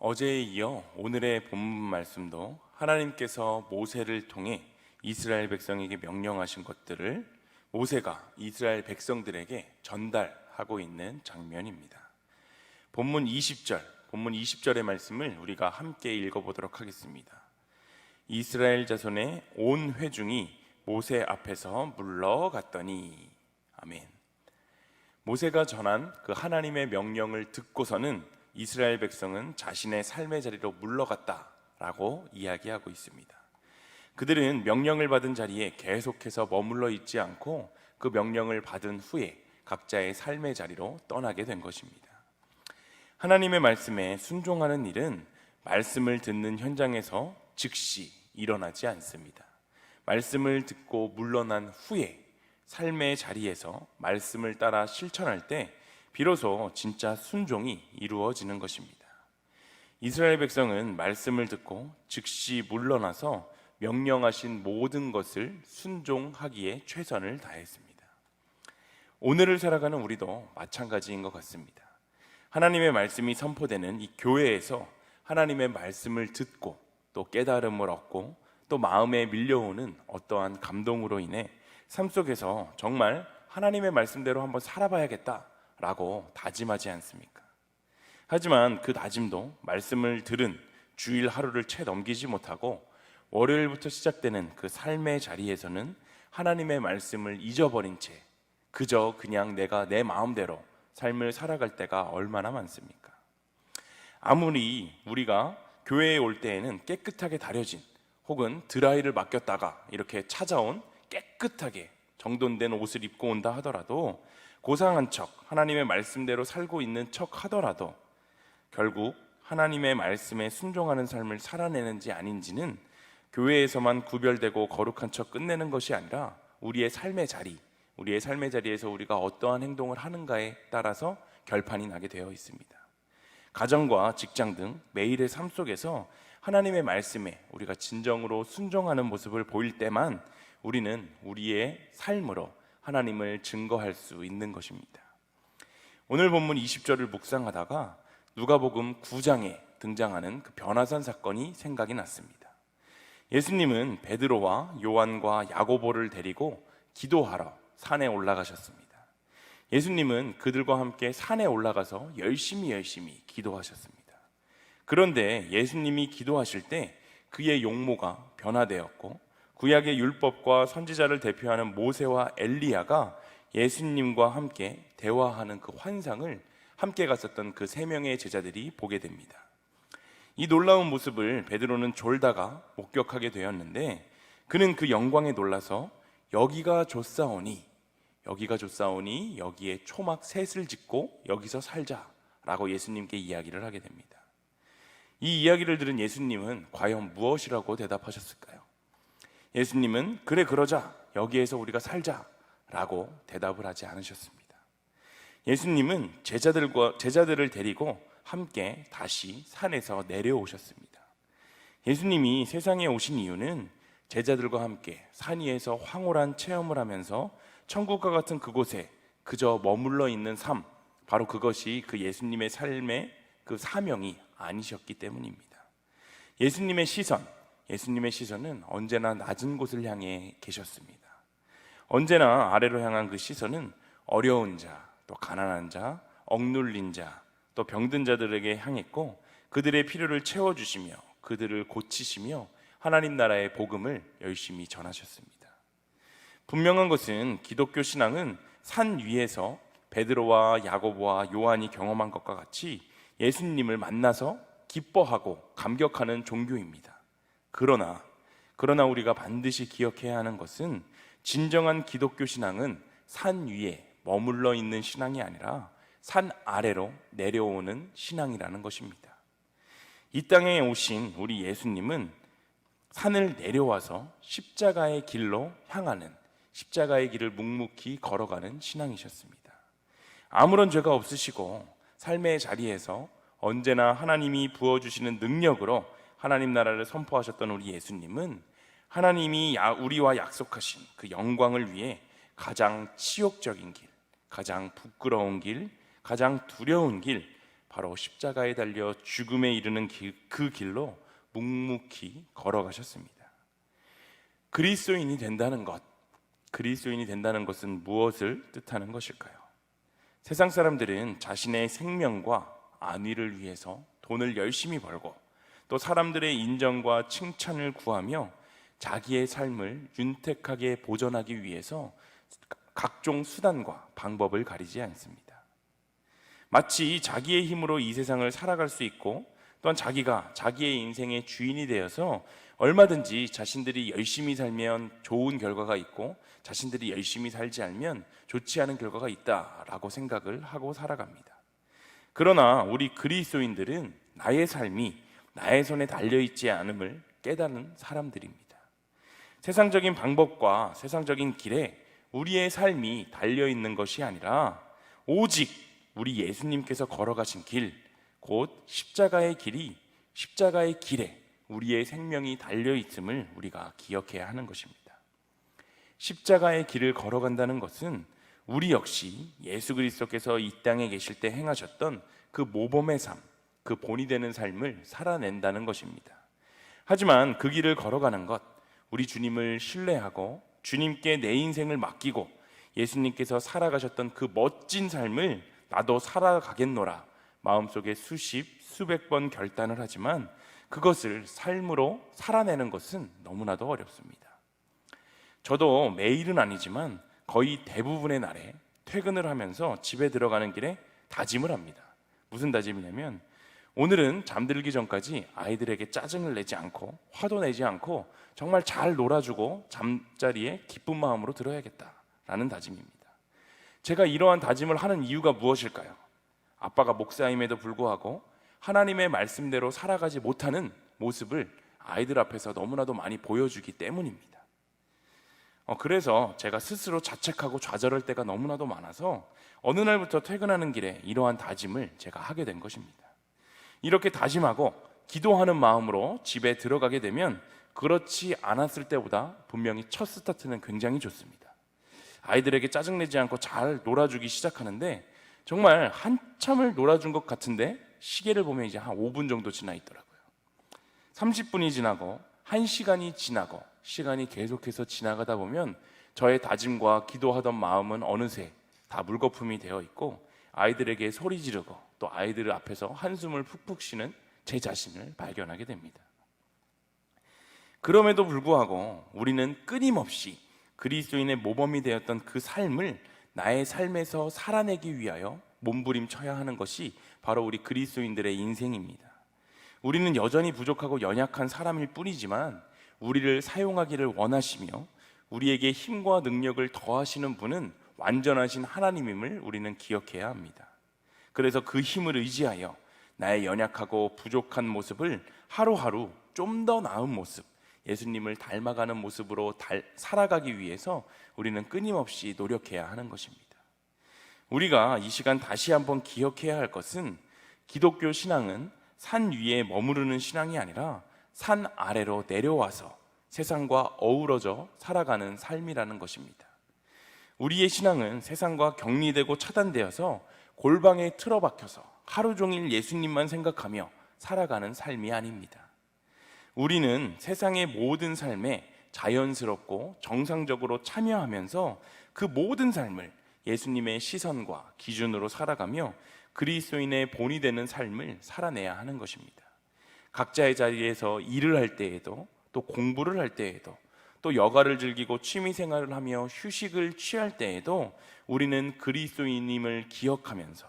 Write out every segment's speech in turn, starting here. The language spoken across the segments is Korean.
어제에 이어 오늘의 본문 말씀도 하나님께서 모세를 통해 이스라엘 백성에게 명령하신 것들을 모세가 이스라엘 백성들에게 전달하고 있는 장면입니다. 본문 20절의 말씀을 우리가 함께 읽어보도록 하겠습니다. 이스라엘 자손의 온 회중이 모세 앞에서 물러갔더니. 아멘. 모세가 전한 그 하나님의 명령을 듣고서는 이스라엘 백성은 자신의 삶의 자리로 물러갔다라고 이야기하고 있습니다. 그들은 명령을 받은 자리에 계속해서 머물러 있지 않고 그 명령을 받은 후에 각자의 삶의 자리로 떠나게 된 것입니다. 하나님의 말씀에 순종하는 일은 말씀을 듣는 현장에서 즉시 일어나지 않습니다. 말씀을 듣고 물러난 후에 삶의 자리에서 말씀을 따라 실천할 때 비로소 진짜 순종이 이루어지는 것입니다. 이스라엘 백성은 말씀을 듣고 즉시 물러나서 명령하신 모든 것을 순종하기에 최선을 다했습니다. 오늘을 살아가는 우리도 마찬가지인 것 같습니다. 하나님의 말씀이 선포되는 이 교회에서 하나님의 말씀을 듣고 또 깨달음을 얻고 또 마음에 밀려오는 어떠한 감동으로 인해 삶 속에서 정말 하나님의 말씀대로 한번 살아봐야겠다라고 다짐하지 않습니까? 하지만 그 다짐도 말씀을 들은 주일 하루를 채 넘기지 못하고 월요일부터 시작되는 그 삶의 자리에서는 하나님의 말씀을 잊어버린 채 그저 그냥 내가 내 마음대로 삶을 살아갈 때가 얼마나 많습니까? 아무리 우리가 교회에 올 때에는 깨끗하게 다려진 혹은 드라이를 맡겼다가 이렇게 찾아온 깨끗하게 정돈된 옷을 입고 온다 하더라도 고상한 척 하나님의 말씀대로 살고 있는 척 하더라도 결국 하나님의 말씀에 순종하는 삶을 살아내는지 아닌지는 교회에서만 구별되고 거룩한 척 끝내는 것이 아니라 우리의 삶의 자리에서 우리가 어떠한 행동을 하는가에 따라서 결판이 나게 되어 있습니다. 가정과 직장 등 매일의 삶 속에서 하나님의 말씀에 우리가 진정으로 순종하는 모습을 보일 때만 우리는 우리의 삶으로 하나님을 증거할 수 있는 것입니다. 오늘 본문 20절을 묵상하다가 누가복음 9장에 등장하는 그 변화산 사건이 생각이 났습니다. 예수님은 베드로와 요한과 야고보를 데리고 기도하러 산에 올라가셨습니다. 예수님은 그들과 함께 산에 올라가서 열심히 기도하셨습니다. 그런데 예수님이 기도하실 때 그의 용모가 변화되었고 구약의 율법과 선지자를 대표하는 모세와 엘리야가 예수님과 함께 대화하는 그 환상을 함께 갔었던 그 세 명의 제자들이 보게 됩니다. 이 놀라운 모습을 베드로는 졸다가 목격하게 되었는데 그는 그 영광에 놀라서 여기가 좋사오니 여기에 초막 셋을 짓고 여기서 살자라고 예수님께 이야기를 하게 됩니다. 이 이야기를 들은 예수님은 과연 무엇이라고 대답하셨을까요? 예수님은 그래 그러자, 여기에서 우리가 살자라고 대답을 하지 않으셨습니다. 예수님은 제자들을 데리고 함께 다시 산에서 내려오셨습니다. 예수님이 세상에 오신 이유는 제자들과 함께 산 위에서 황홀한 체험을 하면서 천국과 같은 그곳에 그저 머물러 있는 삶, 바로 그것이 그 예수님의 삶의 그 사명이 아니셨기 때문입니다. 예수님의 시선은 언제나 낮은 곳을 향해 계셨습니다. 언제나 아래로 향한 그 시선은 어려운 자, 또 가난한 자, 억눌린 자, 또 병든 자들에게 향했고 그들의 필요를 채워주시며 그들을 고치시며 하나님 나라의 복음을 열심히 전하셨습니다. 분명한 것은 기독교 신앙은 산 위에서 베드로와 야고보와 요한이 경험한 것과 같이 예수님을 만나서 기뻐하고 감격하는 종교입니다. 그러나 우리가 반드시 기억해야 하는 것은 진정한 기독교 신앙은 산 위에 머물러 있는 신앙이 아니라 산 아래로 내려오는 신앙이라는 것입니다. 이 땅에 오신 우리 예수님은 산을 내려와서 십자가의 길로 향하는, 십자가의 길을 묵묵히 걸어가는 신앙이셨습니다. 아무런 죄가 없으시고 삶의 자리에서 언제나 하나님이 부어주시는 능력으로 하나님 나라를 선포하셨던 우리 예수님은 하나님이 우리와 약속하신 그 영광을 위해 가장 치욕적인 길, 가장 부끄러운 길, 가장 두려운 길, 바로 십자가에 달려 죽음에 이르는 그 길로 묵묵히 걸어가셨습니다. 그리스도인이 된다는 것은 무엇을 뜻하는 것일까요? 세상 사람들은 자신의 생명과 안위를 위해서 돈을 열심히 벌고 또 사람들의 인정과 칭찬을 구하며 자기의 삶을 윤택하게 보존하기 위해서 각종 수단과 방법을 가리지 않습니다. 마치 자기의 힘으로 이 세상을 살아갈 수 있고 또한 자기가 자기의 인생의 주인이 되어서 얼마든지 자신들이 열심히 살면 좋은 결과가 있고 자신들이 열심히 살지 않으면 좋지 않은 결과가 있다라고 생각을 하고 살아갑니다. 그러나 우리 그리스도인들은 나의 삶이 나의 손에 달려있지 않음을 깨닫는 사람들입니다. 세상적인 방법과 세상적인 길에 우리의 삶이 달려있는 것이 아니라 오직 우리 예수님께서 걸어가신 길, 곧 십자가의 길에 우리의 생명이 달려있음을 우리가 기억해야 하는 것입니다. 십자가의 길을 걸어간다는 것은 우리 역시 예수 그리스도께서 이 땅에 계실 때 행하셨던 그 모범의 삶, 그 본이 되는 삶을 살아낸다는 것입니다. 하지만 그 길을 걸어가는 것, 우리 주님을 신뢰하고 주님께 내 인생을 맡기고 예수님께서 살아가셨던 그 멋진 삶을 나도 살아가겠노라 마음속에 수백 번 결단을 하지만 그것을 삶으로 살아내는 것은 너무나도 어렵습니다. 저도 매일은 아니지만 거의 대부분의 날에 퇴근을 하면서 집에 들어가는 길에 다짐을 합니다. 무슨 다짐이냐면 오늘은 잠들기 전까지 아이들에게 짜증을 내지 않고 화도 내지 않고 정말 잘 놀아주고 잠자리에 기쁜 마음으로 들어야겠다라는 다짐입니다. 제가 이러한 다짐을 하는 이유가 무엇일까요? 아빠가 목사임에도 불구하고 하나님의 말씀대로 살아가지 못하는 모습을 아이들 앞에서 너무나도 많이 보여주기 때문입니다. 그래서 제가 스스로 자책하고 좌절할 때가 너무나도 많아서 어느 날부터 퇴근하는 길에 이러한 다짐을 제가 하게 된 것입니다. 이렇게 다짐하고 기도하는 마음으로 집에 들어가게 되면 그렇지 않았을 때보다 분명히 첫 스타트는 굉장히 좋습니다. 아이들에게 짜증내지 않고 잘 놀아주기 시작하는데 정말 한참을 놀아준 것 같은데 시계를 보면 이제 한 5분 정도 지나 있더라고요. 30분이 지나고 1시간이 지나고 시간이 계속해서 지나가다 보면 저의 다짐과 기도하던 마음은 어느새 다 물거품이 되어 있고 아이들에게 소리 지르고 또 아이들 앞에서 한숨을 푹푹 쉬는 제 자신을 발견하게 됩니다. 그럼에도 불구하고 우리는 끊임없이 그리스도인의 모범이 되었던 그 삶을 나의 삶에서 살아내기 위하여 몸부림쳐야 하는 것이 바로 우리 그리스도인들의 인생입니다. 우리는 여전히 부족하고 연약한 사람일 뿐이지만 우리를 사용하기를 원하시며 우리에게 힘과 능력을 더하시는 분은 완전하신 하나님임을 우리는 기억해야 합니다. 그래서 그 힘을 의지하여 나의 연약하고 부족한 모습을 하루하루 좀 더 나은 모습, 예수님을 닮아가는 모습으로 살아가기 위해서 우리는 끊임없이 노력해야 하는 것입니다. 우리가 이 시간 다시 한번 기억해야 할 것은 기독교 신앙은 산 위에 머무르는 신앙이 아니라 산 아래로 내려와서 세상과 어우러져 살아가는 삶이라는 것입니다. 우리의 신앙은 세상과 격리되고 차단되어서 골방에 틀어박혀서 하루 종일 예수님만 생각하며 살아가는 삶이 아닙니다. 우리는 세상의 모든 삶에 자연스럽고 정상적으로 참여하면서 그 모든 삶을 예수님의 시선과 기준으로 살아가며 그리스도인의 본이 되는 삶을 살아내야 하는 것입니다. 각자의 자리에서 일을 할 때에도 또 공부를 할 때에도 또 여가를 즐기고 취미생활을 하며 휴식을 취할 때에도 우리는 그리스도인임을 기억하면서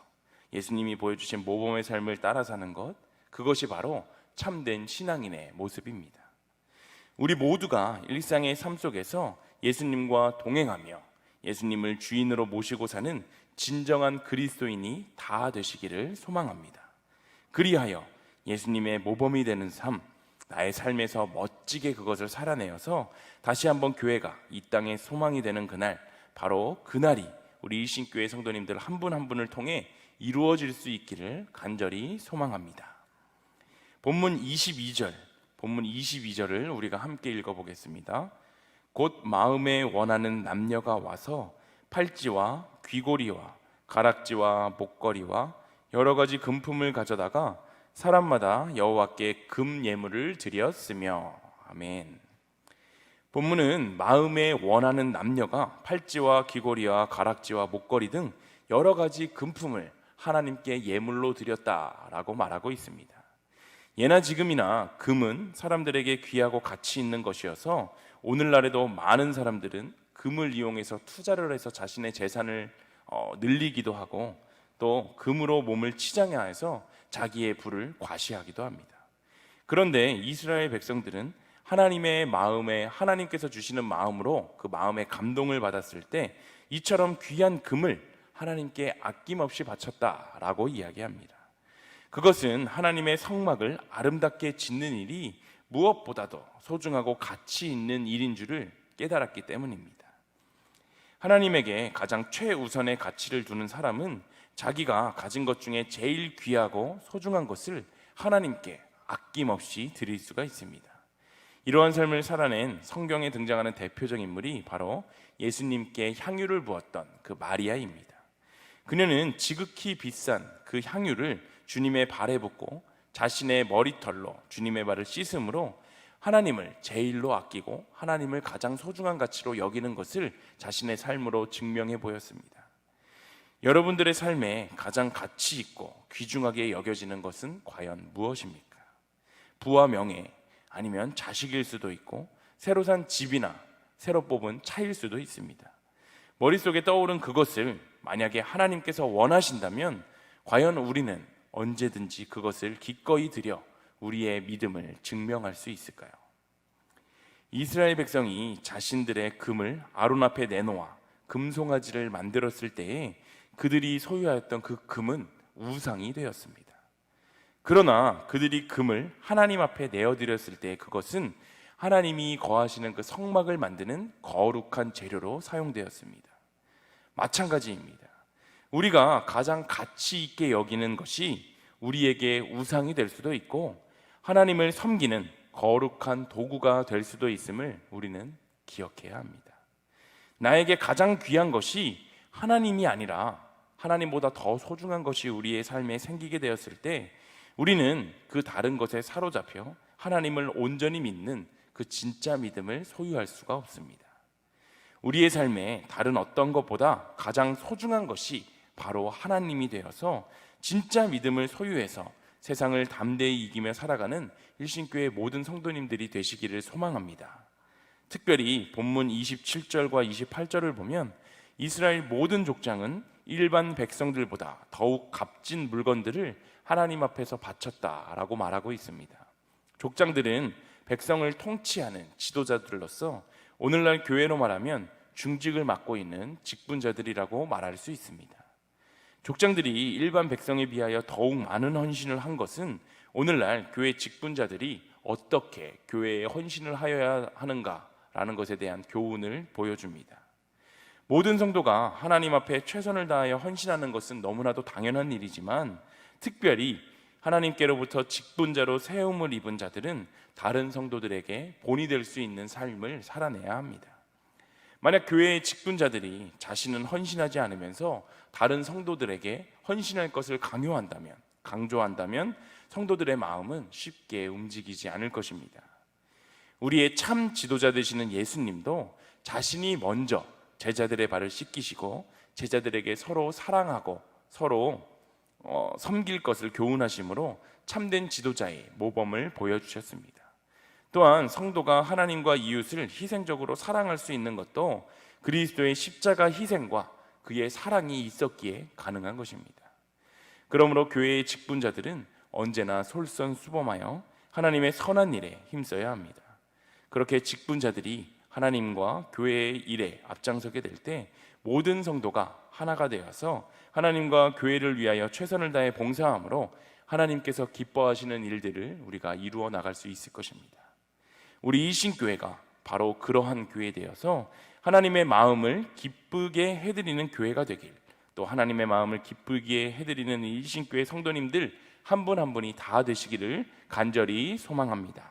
예수님이 보여주신 모범의 삶을 따라 사는 것, 그것이 바로 참된 신앙인의 모습입니다. 우리 모두가 일상의 삶 속에서 예수님과 동행하며 예수님을 주인으로 모시고 사는 진정한 그리스도인이 다 되시기를 소망합니다. 그리하여 예수님의 모범이 되는 삶, 나의 삶에서 멋지게 그것을 살아내어서 다시 한번 교회가 이 땅의 소망이 되는 그날, 바로 그날이 우리 일신교회 성도님들 한 분 한 분을 통해 이루어질 수 있기를 간절히 소망합니다. 본문 22절을 우리가 함께 읽어보겠습니다. 곧 마음에 원하는 남녀가 와서 팔찌와 귀고리와 가락지와 목걸이와 여러 가지 금품을 가져다가 사람마다 여호와께 금 예물을 드렸으며. 아멘. 본문은 마음에 원하는 남녀가 팔찌와 귀걸이와 가락지와 목걸이 등 여러 가지 금품을 하나님께 예물로 드렸다라고 말하고 있습니다. 예나 지금이나 금은 사람들에게 귀하고 가치 있는 것이어서 오늘날에도 많은 사람들은 금을 이용해서 투자를 해서 자신의 재산을 늘리기도 하고, 또 금으로 몸을 치장해서 자기의 부를 과시하기도 합니다. 그런데 이스라엘 백성들은 하나님의 마음에, 하나님께서 주시는 마음으로 그 마음에 감동을 받았을 때 이처럼 귀한 금을 하나님께 아낌없이 바쳤다라고 이야기합니다. 그것은 하나님의 성막을 아름답게 짓는 일이 무엇보다도 소중하고 가치 있는 일인 줄을 깨달았기 때문입니다. 하나님에게 가장 최우선의 가치를 두는 사람은 자기가 가진 것 중에 제일 귀하고 소중한 것을 하나님께 아낌없이 드릴 수가 있습니다. 이러한 삶을 살아낸 성경에 등장하는 대표적 인물이 바로 예수님께 향유를 부었던 그 마리아입니다. 그녀는 지극히 비싼 그 향유를 주님의 발에 붓고 자신의 머리털로 주님의 발을 씻음으로 하나님을 제일로 아끼고 하나님을 가장 소중한 가치로 여기는 것을 자신의 삶으로 증명해 보였습니다. 여러분들의 삶에 가장 가치 있고 귀중하게 여겨지는 것은 과연 무엇입니까? 부와 명예, 아니면 자식일 수도 있고 새로 산 집이나 새로 뽑은 차일 수도 있습니다. 머릿속에 떠오른 그것을 만약에 하나님께서 원하신다면 과연 우리는 언제든지 그것을 기꺼이 드려 우리의 믿음을 증명할 수 있을까요? 이스라엘 백성이 자신들의 금을 아론 앞에 내놓아 금송아지를 만들었을 때에 그들이 소유하였던 그 금은 우상이 되었습니다. 그러나 그들이 금을 하나님 앞에 내어드렸을 때 그것은 하나님이 거하시는 그 성막을 만드는 거룩한 재료로 사용되었습니다. 마찬가지입니다. 우리가 가장 가치 있게 여기는 것이 우리에게 우상이 될 수도 있고 하나님을 섬기는 거룩한 도구가 될 수도 있음을 우리는 기억해야 합니다. 나에게 가장 귀한 것이 하나님이 아니라 하나님보다 더 소중한 것이 우리의 삶에 생기게 되었을 때 우리는 그 다른 것에 사로잡혀 하나님을 온전히 믿는 그 진짜 믿음을 소유할 수가 없습니다. 우리의 삶에 다른 어떤 것보다 가장 소중한 것이 바로 하나님이 되어서 진짜 믿음을 소유해서 세상을 담대히 이기며 살아가는 일신교회 모든 성도님들이 되시기를 소망합니다. 특별히 본문 27절과 28절을 보면 이스라엘 모든 족장은 일반 백성들보다 더욱 값진 물건들을 하나님 앞에서 바쳤다라고 말하고 있습니다. 족장들은 백성을 통치하는 지도자들로서 오늘날 교회로 말하면 중직을 맡고 있는 직분자들이라고 말할 수 있습니다. 족장들이 일반 백성에 비하여 더욱 많은 헌신을 한 것은 오늘날 교회 직분자들이 어떻게 교회에 헌신을 하여야 하는가라는 것에 대한 교훈을 보여줍니다. 모든 성도가 하나님 앞에 최선을 다하여 헌신하는 것은 너무나도 당연한 일이지만 특별히 하나님께로부터 직분자로 세움을 입은 자들은 다른 성도들에게 본이 될 수 있는 삶을 살아내야 합니다. 만약 교회의 직분자들이 자신은 헌신하지 않으면서 다른 성도들에게 헌신할 것을 강조한다면 성도들의 마음은 쉽게 움직이지 않을 것입니다. 우리의 참 지도자 되시는 예수님도 자신이 먼저 제자들의 발을 씻기시고 제자들에게 서로 사랑하고 서로 섬길 것을 교훈하심으로 참된 지도자의 모범을 보여주셨습니다. 또한 성도가 하나님과 이웃을 희생적으로 사랑할 수 있는 것도 그리스도의 십자가 희생과 그의 사랑이 있었기에 가능한 것입니다. 그러므로 교회의 직분자들은 언제나 솔선수범하여 하나님의 선한 일에 힘써야 합니다. 그렇게 직분자들이 하나님과 교회의 일에 앞장서게 될 때 모든 성도가 하나가 되어서 하나님과 교회를 위하여 최선을 다해 봉사함으로 하나님께서 기뻐하시는 일들을 우리가 이루어 나갈 수 있을 것입니다. 우리 일신교회가 바로 그러한 교회 되어서 하나님의 마음을 기쁘게 해드리는 교회가 되길, 또 하나님의 마음을 기쁘게 해드리는 일신교회 성도님들 한 분 한 분이 다 되시기를 간절히 소망합니다.